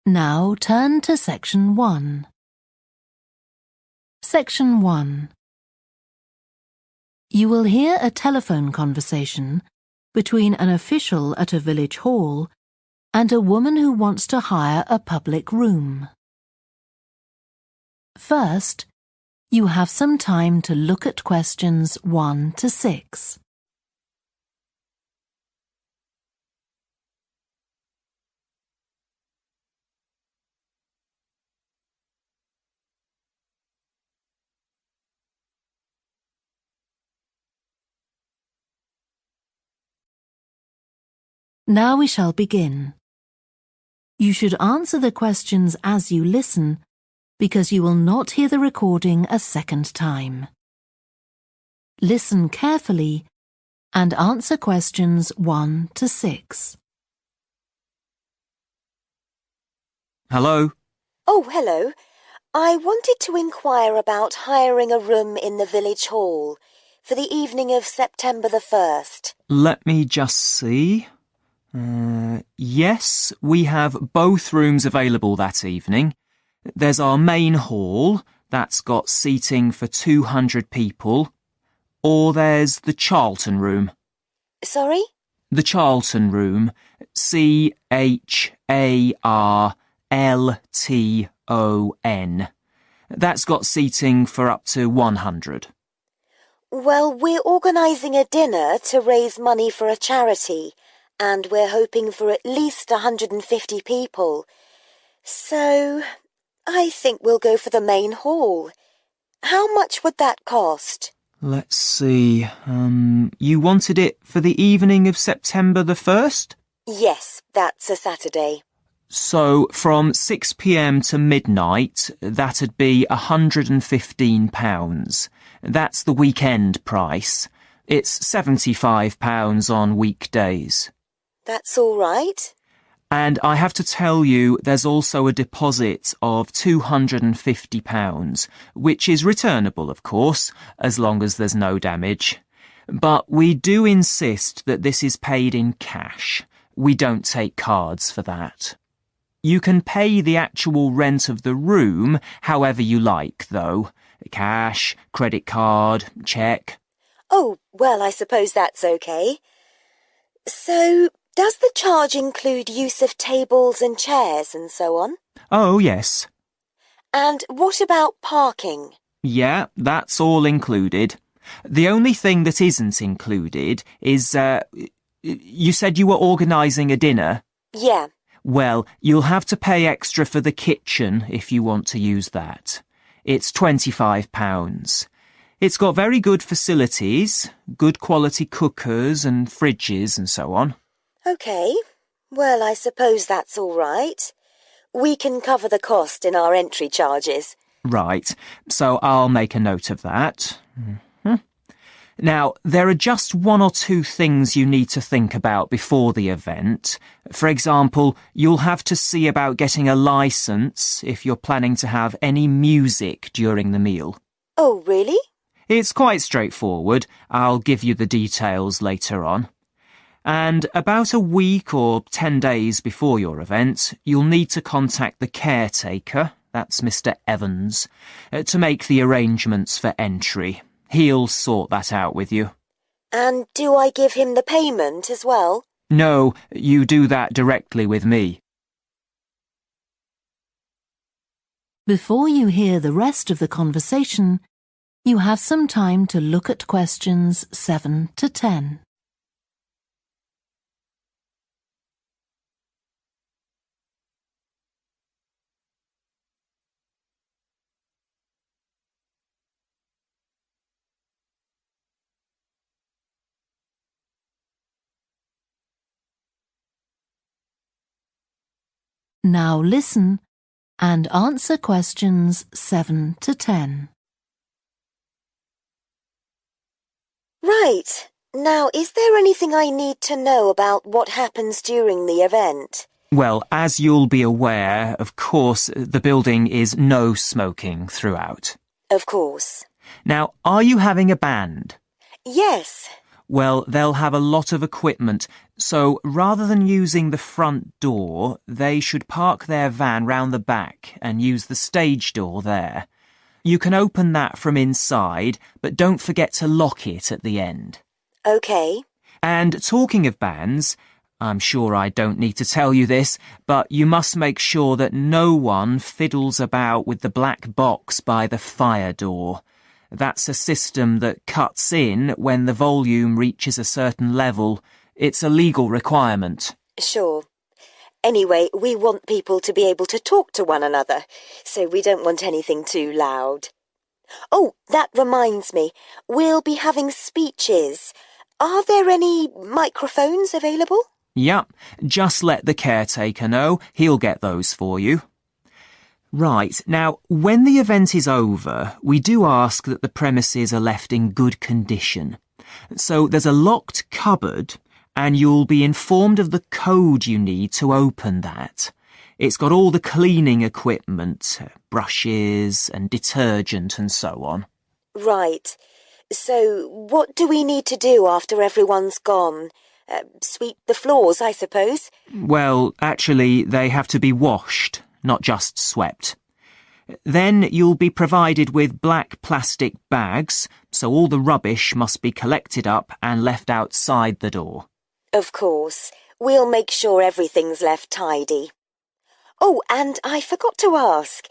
Now turn to Section 1. Section 1. You will hear a telephone conversation between an official at a village hall and a woman who wants to hire a public room. First, you have some time to look at questions 1 to 6. Now we shall begin. You should answer the questions as you listen, because you will not hear the recording a second time. Listen carefully and answer questions 1 to 6. Hello? Oh, hello. I wanted to inquire about hiring a room in the village hall for the evening of September the 1st. Let me just see. Yes, we have both rooms available that evening. There's our main hall, that's got seating for 200 people. Or there's the Charlton room. Sorry? The Charlton room, CHARLTON. That's got seating for up to 100. Well, we're organising a dinner to raise money for a charity, and we're hoping for at least 150 people. So, I think we'll go for the main hall. How much would that cost? Let's see. You wanted it for the evening of September the 1st? Yes, that's a Saturday. So, from 6 p.m. to midnight, that'd be £115. That's the weekend price. It's £75 on weekdays. That's all right. And I have to tell you, there's also a deposit of £250, which is returnable, of course, as long as there's no damage. But we do insist that this is paid in cash. We don't take cards for that. You can pay the actual rent of the room however you like, though. Cash, credit card, cheque. Oh, well, I suppose that's okay. So, does the charge include use of tables and chairs and so on? Oh, yes. And what about parking? Yeah, that's all included. The only thing that isn't included is, you said you were organising a dinner? Yeah. Well, you'll have to pay extra for the kitchen if you want to use that. It's £25. It's got very good facilities, good quality cookers and fridges and so on. OK. Well, I suppose that's all right. We can cover the cost in our entry charges. Right, so I'll make a note of that. Now, there are just 1 or 2 things you need to think about before the event. For example, you'll have to see about getting a licence if you're planning to have any music during the meal. Oh, really? It's quite straightforward. I'll give you the details later on. And about a week or 10 days before your event, you'll need to contact the caretaker, that's Mr. Evans, to make the arrangements for entry. He'll sort that out with you. And do I give him the payment as well? No, you do that directly with me. Before you hear the rest of the conversation, you have some time to look at questions 7 to 10. Now listen and answer questions 7 to 10. Right. Now, is there anything I need to know about what happens during the event? Well, as you'll be aware, of course, the building is no smoking throughout. Of course. Now, are you having a band? Yes. Well, they'll have a lot of equipment, so rather than using the front door, they should park their van round the back and use the stage door there. You can open that from inside, but don't forget to lock it at the end. OK. And talking of bands, I'm sure I don't need to tell you this, but you must make sure that no one fiddles about with the black box by the fire door. That's a system that cuts in when the volume reaches a certain level. It's a legal requirement. Sure. Anyway, we want people to be able to talk to one another, so we don't want anything too loud. Oh, that reminds me. We'll be having speeches. Are there any microphones available? Yep, just let the caretaker know. He'll get those for you. Right, now, when the event is over, we do ask that the premises are left in good condition. So there's a locked cupboard, and you'll be informed of the code you need to open that. It's got all the cleaning equipment, brushes and detergent and so on. Right. So what do we need to do after everyone's gone? Sweep the floors, I suppose? Well, actually, they have to be washed, not just swept. Then you'll be provided with black plastic bags, so all the rubbish must be collected up and left outside the door. Of course. We'll make sure everything's left tidy. Oh, and I forgot to ask.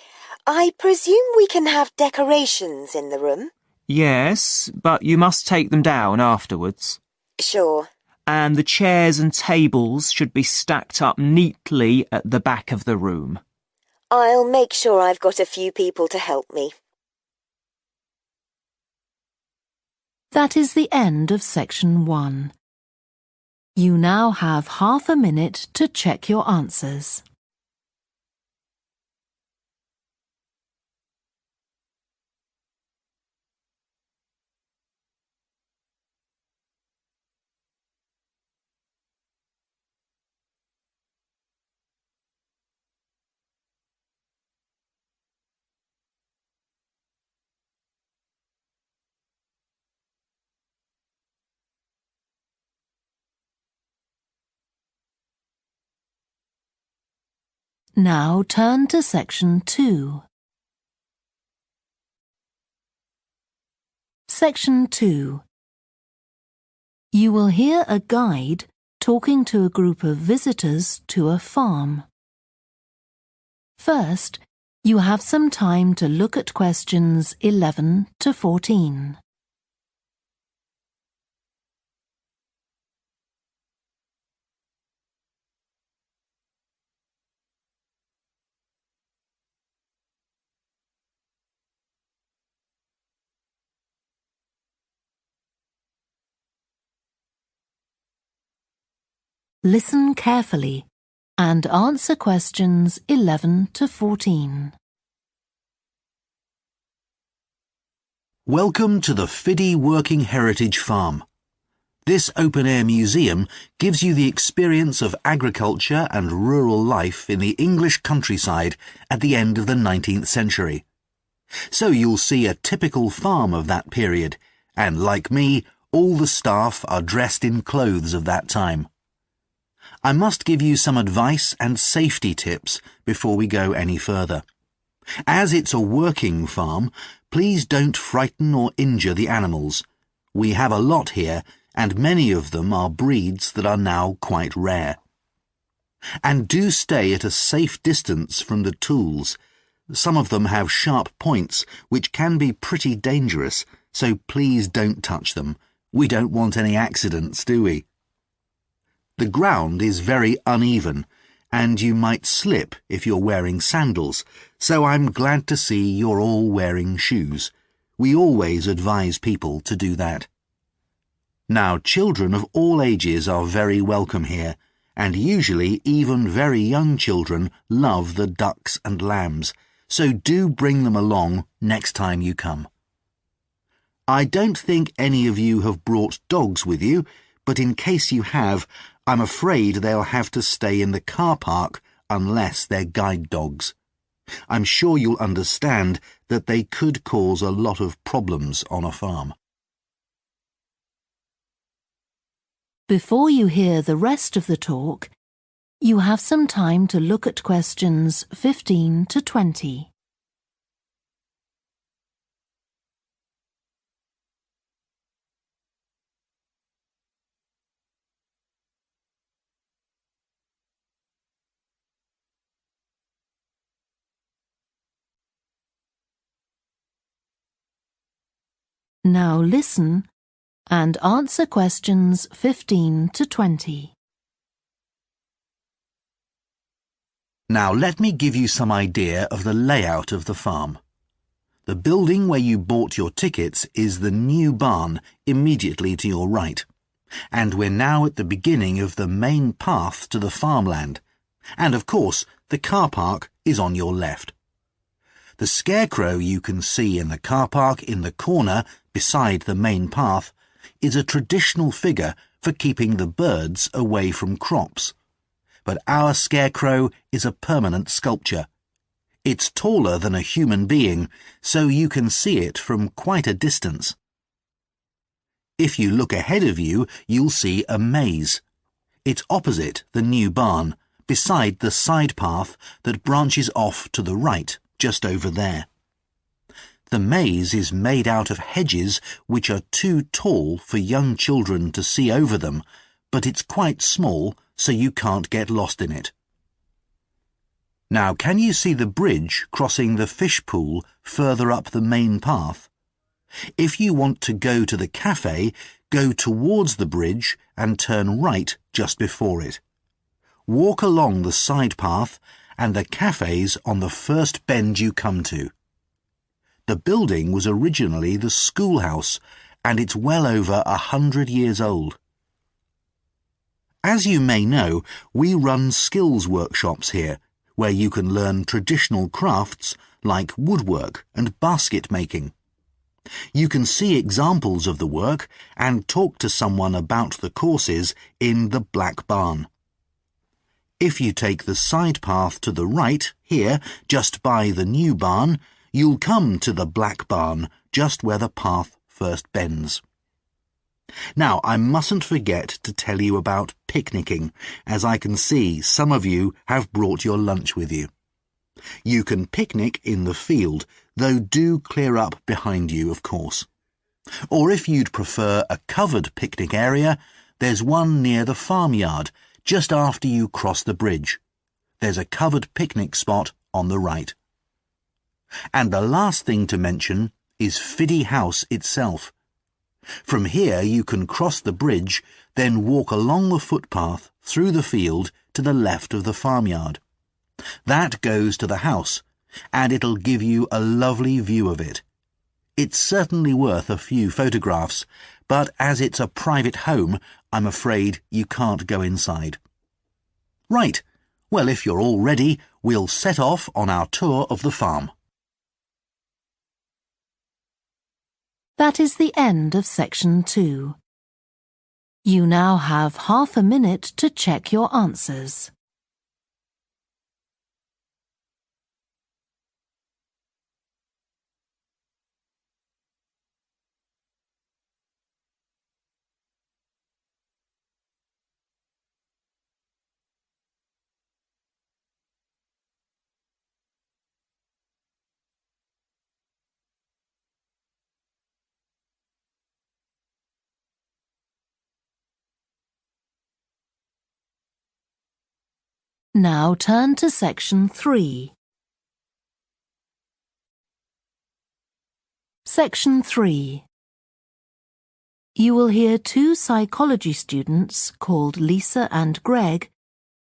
I presume we can have decorations in the room? Yes, but you must take them down afterwards. Sure. And the chairs and tables should be stacked up neatly at the back of the room. I'll make sure I've got a few people to help me. That is the end of section 1. You now have half a minute to check your answers. Now turn to section 2. Section 2. You will hear a guide talking to a group of visitors to a farm. First, you have some time to look at questions 11 to 14. Listen carefully and answer questions 11 to 14. Welcome to the Fiddy Working Heritage Farm. This open-air museum gives you the experience of agriculture and rural life in the English countryside at the end of the 19th century. So you'll see a typical farm of that period, and like me, all the staff are dressed in clothes of that time. I must give you some advice and safety tips before we go any further. As it's a working farm, please don't frighten or injure the animals. We have a lot here, and many of them are breeds that are now quite rare. And do stay at a safe distance from the tools. Some of them have sharp points, which can be pretty dangerous, so please don't touch them. We don't want any accidents, do we? The ground is very uneven, and you might slip if you're wearing sandals, so I'm glad to see you're all wearing shoes. We always advise people to do that. Now, children of all ages are very welcome here, and usually even very young children love the ducks and lambs, so do bring them along next time you come. I don't think any of you have brought dogs with you, but in case you have, I'm afraid they'll have to stay in the car park unless they're guide dogs. I'm sure you'll understand that they could cause a lot of problems on a farm. Before you hear the rest of the talk, you have some time to look at questions 15 to 20. Now listen and answer questions 15 to 20. Now let me give you some idea of the layout of the farm. The building where you bought your tickets is the new barn immediately to your right, and we're now at the beginning of the main path to the farmland, and of course the car park is on your left. The scarecrow you can see in the car park in the corner beside the main path is a traditional figure for keeping the birds away from crops. But our scarecrow is a permanent sculpture. It's taller than a human being, so you can see it from quite a distance. If you look ahead of you, you'll see a maze. It's opposite the new barn, beside the side path that branches off to the right, just over there. The maze is made out of hedges which are too tall for young children to see over them, but it's quite small, so you can't get lost in it. Now, can you see the bridge crossing the fish pool further up the main path? If you want to go to the cafe, go towards the bridge and turn right just before it. Walk along the side path and the cafe's on the first bend you come to. The building was originally the schoolhouse, and it's well over 100 years old. As you may know, we run skills workshops here, where you can learn traditional crafts like woodwork and basket making. You can see examples of the work and talk to someone about the courses in the Black Barn. If you take the side path to the right, here, just by the new barn, you'll come to the Black Barn, just where the path first bends. Now, I mustn't forget to tell you about picnicking, as I can see some of you have brought your lunch with you. You can picnic in the field, though do clear up behind you, of course. Or if you'd prefer a covered picnic area, there's one near the farmyard, just after you cross the bridge. There's a covered picnic spot on the right. And the last thing to mention is Fiddy House itself. From here you can cross the bridge, then walk along the footpath through the field to the left of the farmyard. That goes to the house, and it'll give you a lovely view of it. It's certainly worth a few photographs, but as it's a private home, I'm afraid you can't go inside. Right, well, if you're all ready, we'll set off on our tour of the farm. That is the end of section 2. You now have half a minute to check your answers. Now turn to section 3. Section 3. You will hear two psychology students called Lisa and Greg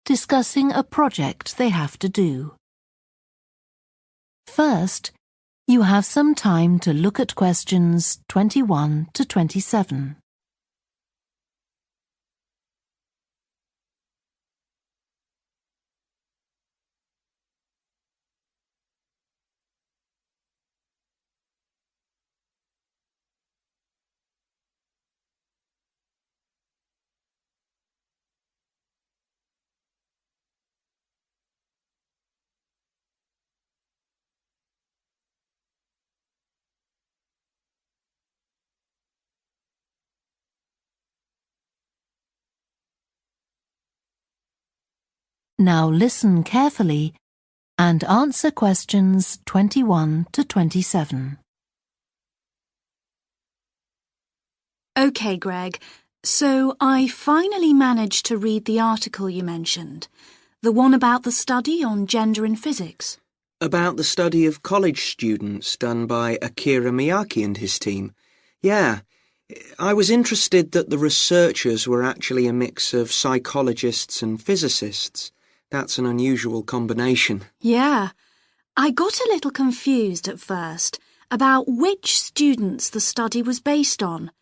discussing a project they have to do. First, you have some time to look at questions 21 to 27. Now listen carefully and answer questions 21 to 27. OK, Greg, so I finally managed to read the article you mentioned, the one about the study on gender in physics. About the study of college students done by Akira Miyake and his team. Yeah, I was interested that the researchers were actually a mix of psychologists and physicists. That's an unusual combination. Yeah, I got a little confused at first about which students the study was based on.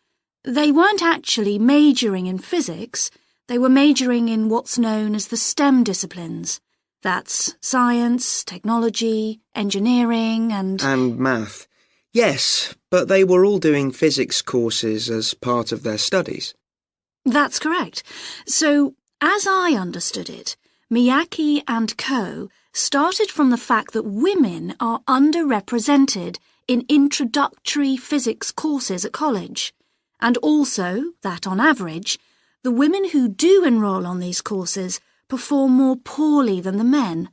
They weren't actually majoring in physics, they were majoring in what's known as the STEM disciplines. That's science, technology, engineering and math. Yes, but they were all doing physics courses as part of their studies. That's correct. So, as I understood it, Miyake and co. started from the fact that women are underrepresented in introductory physics courses at college, and also that, on average, the women who do enroll on these courses perform more poorly than the men.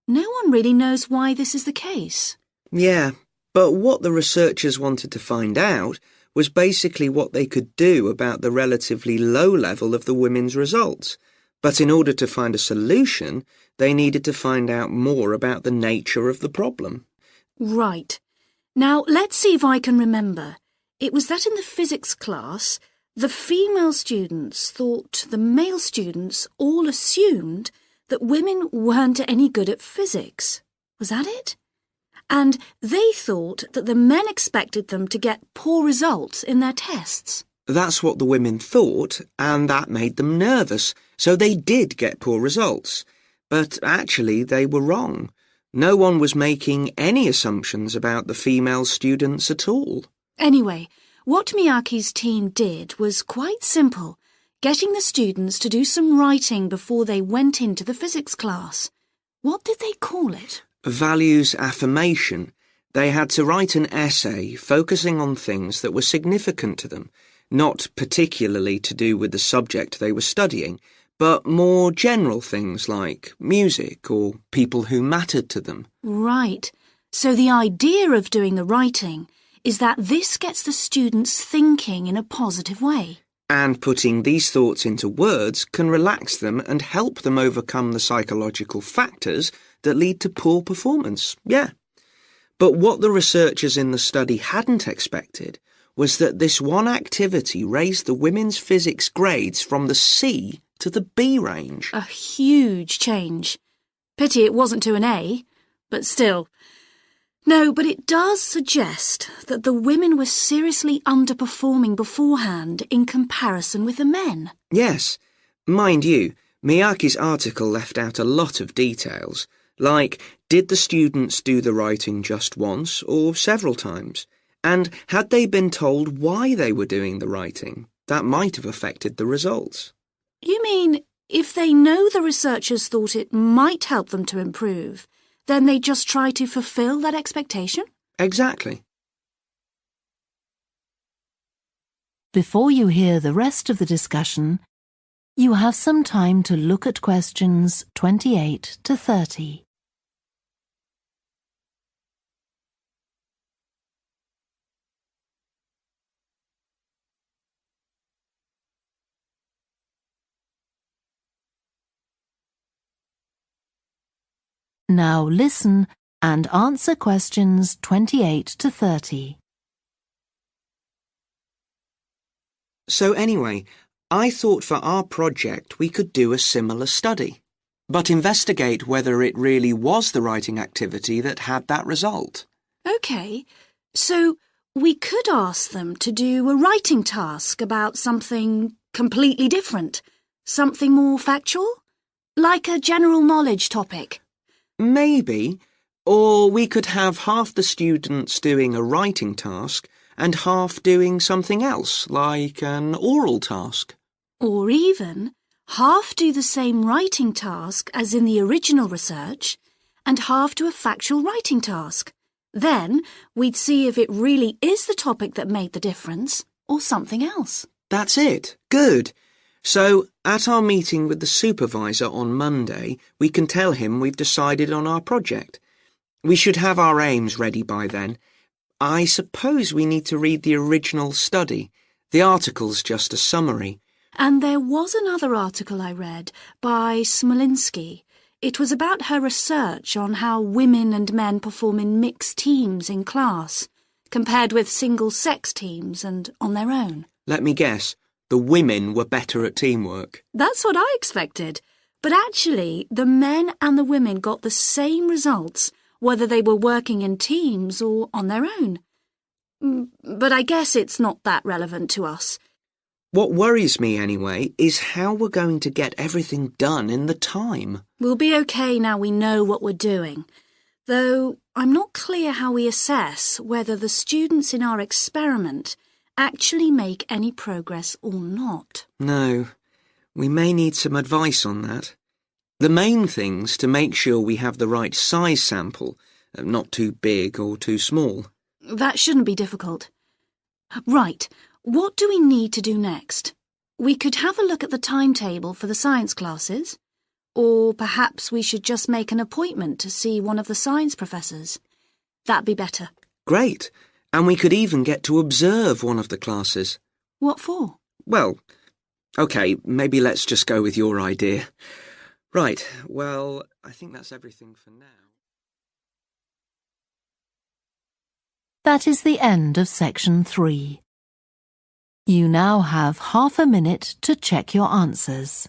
No one really knows why this is the case. Yeah, but what the researchers wanted to find out was basically what they could do about the relatively low level of the women's results. But in order to find a solution, they needed to find out more about the nature of the problem. Right. Now, let's see if I can remember. It was that in the physics class, the female students thought the male students all assumed that women weren't any good at physics. Was that it? And they thought that the men expected them to get poor results in their tests. That's what the women thought, and that made them nervous, so they did get poor results. But actually, they were wrong. No one was making any assumptions about the female students at all. Anyway, what Miyake's team did was quite simple, getting the students to do some writing before they went into the physics class. What did they call it? Values affirmation. They had to write an essay focusing on things that were significant to them, not particularly to do with the subject they were studying, but more general things like music or people who mattered to them. Right. So the idea of doing the writing is that this gets the students thinking in a positive way. And putting these thoughts into words can relax them and help them overcome the psychological factors that lead to poor performance. Yeah. But what the researchers in the study hadn't expected was that this one activity raised the women's physics grades from the C to the B range. A huge change. Pity it wasn't to an A, but still. No, but it does suggest that the women were seriously underperforming beforehand in comparison with the men. Yes. Mind you, Miyake's article left out a lot of details, like did the students do the writing just once or several times? And had they been told why they were doing the writing? That might have affected the results. You mean if they know the researchers thought it might help them to improve, then they just try to fulfill that expectation? Exactly. Before you hear the rest of the discussion, you have some time to look at questions 28 to 30. Now listen and answer questions 28 to 30. So anyway, I thought for our project we could do a similar study, but investigate whether it really was the writing activity that had that result. OK, so we could ask them to do a writing task about something completely different, something more factual, like a general knowledge topic. Maybe. Or we could have half the students doing a writing task and half doing something else, like an oral task. Or even half do the same writing task as in the original research and half do a factual writing task. Then we'd see if it really is the topic that made the difference or something else. That's it. Good. So, at our meeting with the supervisor on Monday, we can tell him we've decided on our project. We should have our aims ready by then. I suppose we need to read the original study. The article's just a summary. And there was another article I read by Smolinski. It was about her research on how women and men perform in mixed teams in class, compared with single-sex teams and on their own. Let me guess. The women were better at teamwork. That's what I expected. But actually, the men and the women got the same results, whether they were working in teams or on their own. But I guess it's not that relevant to us. What worries me, anyway, is how we're going to get everything done in the time. We'll be okay now we know what we're doing. Though I'm not clear how we assess whether the students in our experiment actually make any progress or not. No, we may need some advice on that. The main thing's to make sure we have the right size sample, not too big or too small. That shouldn't be difficult. Right, what do we need to do next? We could have a look at the timetable for the science classes, or perhaps we should just make an appointment to see one of the science professors. That'd be better. Great. And we could even get to observe one of the classes. What for? Well, OK, maybe let's just go with your idea. Right, well, I think that's everything for now. That is the end of section 3. You now have half a minute to check your answers.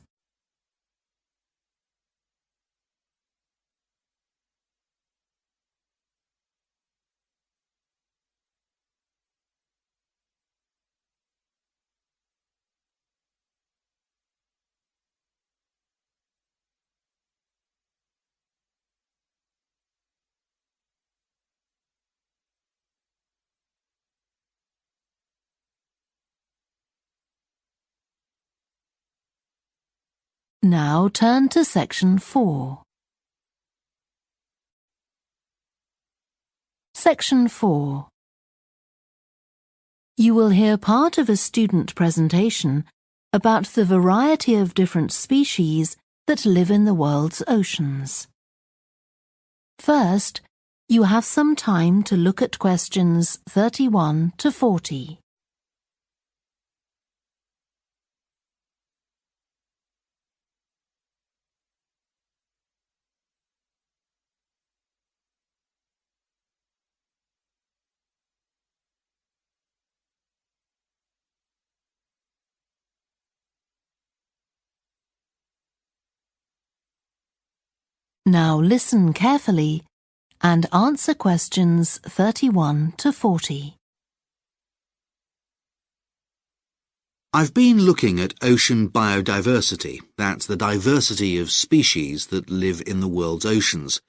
Now turn to section 4. Section 4. You will hear part of a student presentation about the variety of different species that live in the world's oceans. First, you have some time to look at questions 31 to 40. Now listen carefully and answer questions 31 to 40. I've been looking at ocean biodiversity. That's the diversity of species that live in the world's oceans.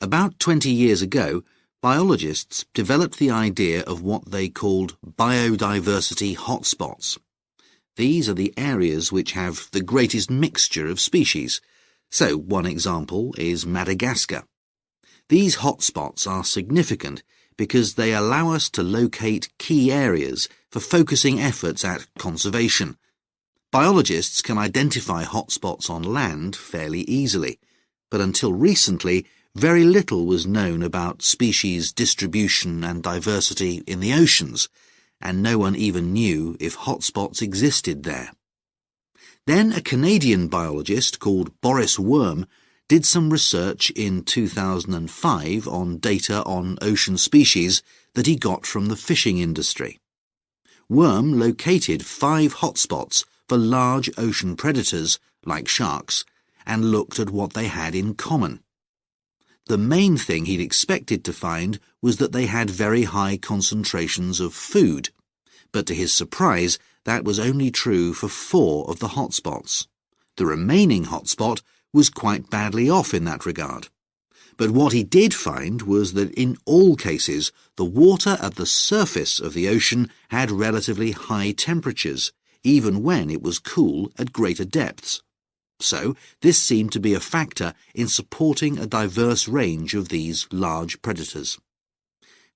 About 20 years ago, biologists developed the idea of what they called biodiversity hotspots. These are the areas which have the greatest mixture of species. So one example is Madagascar. These hotspots are significant because they allow us to locate key areas for focusing efforts at conservation. Biologists can identify hotspots on land fairly easily, but until recently, very little was known about species distribution and diversity in the oceans, and no one even knew if hotspots existed there. Then a Canadian biologist called Boris Worm did some research in 2005 on data on ocean species that he got from the fishing industry. Worm located 5 hotspots for large ocean predators, like sharks, and looked at what they had in common. The main thing he'd expected to find was that they had very high concentrations of food, but to his surprise, that was only true for 4 of the hotspots. The remaining hotspot was quite badly off in that regard. But what he did find was that in all cases, the water at the surface of the ocean had relatively high temperatures, even when it was cool at greater depths. So, this seemed to be a factor in supporting a diverse range of these large predators.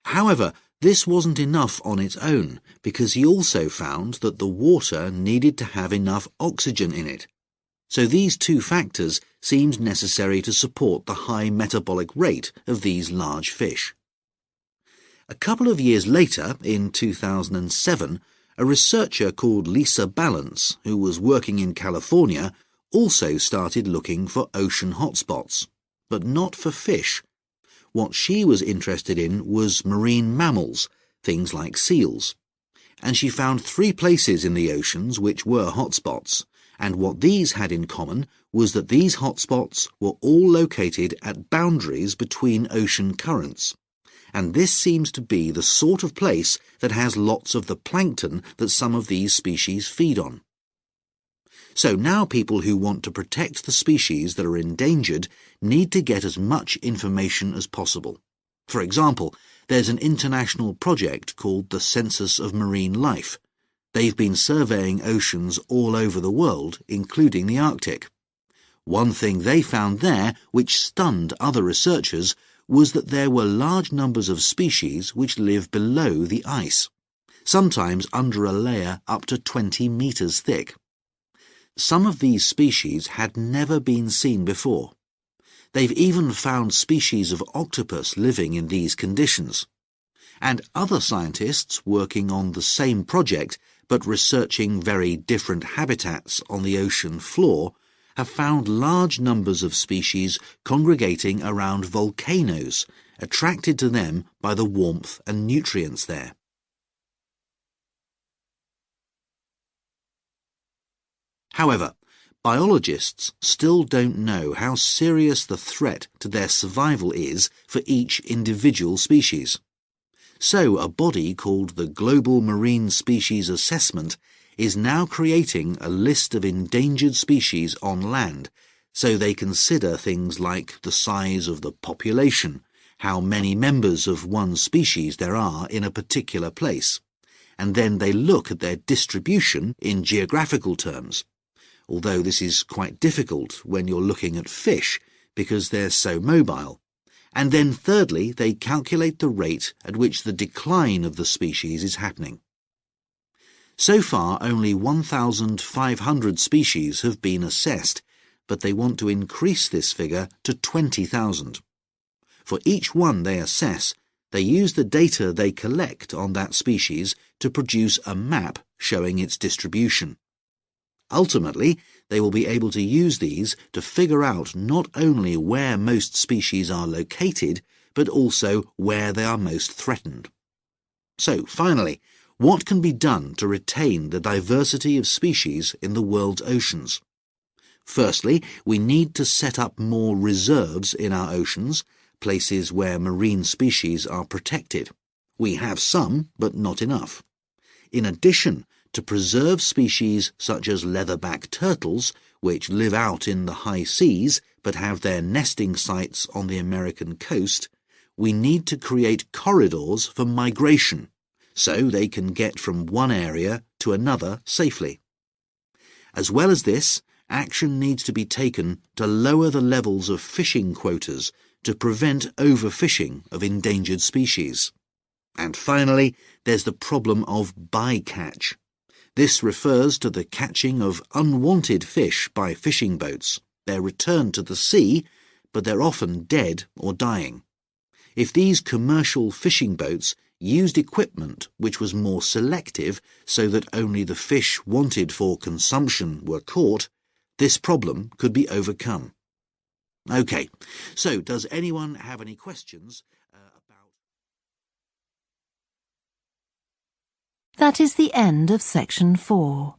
However, This wasn't enough on its own, because he also found that the water needed to have enough oxygen in it. So these two factors seemed necessary to support the high metabolic rate of these large fish. A couple of years later, in 2007, a researcher called Lisa Balance, who was working in California, also started looking for ocean hotspots, but not for fish. What she was interested in was marine mammals, things like seals. And she found 3 places in the oceans which were hotspots, and what these had in common was that these hotspots were all located at boundaries between ocean currents. And this seems to be the sort of place that has lots of the plankton that some of these species feed on. So now people who want to protect the species that are endangered need to get as much information as possible. For example, there's an international project called the Census of Marine Life. They've been surveying oceans all over the world, including the Arctic. One thing they found there, which stunned other researchers, was that there were large numbers of species which live below the ice, sometimes under a layer up to 20 meters thick. Some of these species had never been seen before. They've even found species of octopus living in these conditions. And other scientists working on the same project but researching very different habitats on the ocean floor have found large numbers of species congregating around volcanoes, attracted to them by the warmth and nutrients there. However, biologists still don't know how serious the threat to their survival is for each individual species. So a body called the Global Marine Species Assessment is now creating a list of endangered species on land, so they consider things like the size of the population, how many members of one species there are in a particular place, and then they look at their distribution in geographical terms. Although this is quite difficult when you're looking at fish because they're so mobile. And then thirdly, they calculate the rate at which the decline of the species is happening. So far, only 1,500 species have been assessed, but they want to increase this figure to 20,000. For each one they assess, they use the data they collect on that species to produce a map showing its distribution. Ultimately, they will be able to use these to figure out not only where most species are located, but also where they are most threatened. So, finally, what can be done to retain the diversity of species in the world's oceans? Firstly, we need to set up more reserves in our oceans, places where marine species are protected. We have some, but not enough. In addition, to preserve species such as leatherback turtles, which live out in the high seas but have their nesting sites on the American coast, we need to create corridors for migration, so they can get from one area to another safely. As well as this, action needs to be taken to lower the levels of fishing quotas to prevent overfishing of endangered species. And finally, there's the problem of bycatch. This refers to the catching of unwanted fish by fishing boats. They're returned to the sea, but they're often dead or dying. If these commercial fishing boats used equipment which was more selective so that only the fish wanted for consumption were caught, this problem could be overcome. OK, so does anyone have any questions about... That is the end of section 4.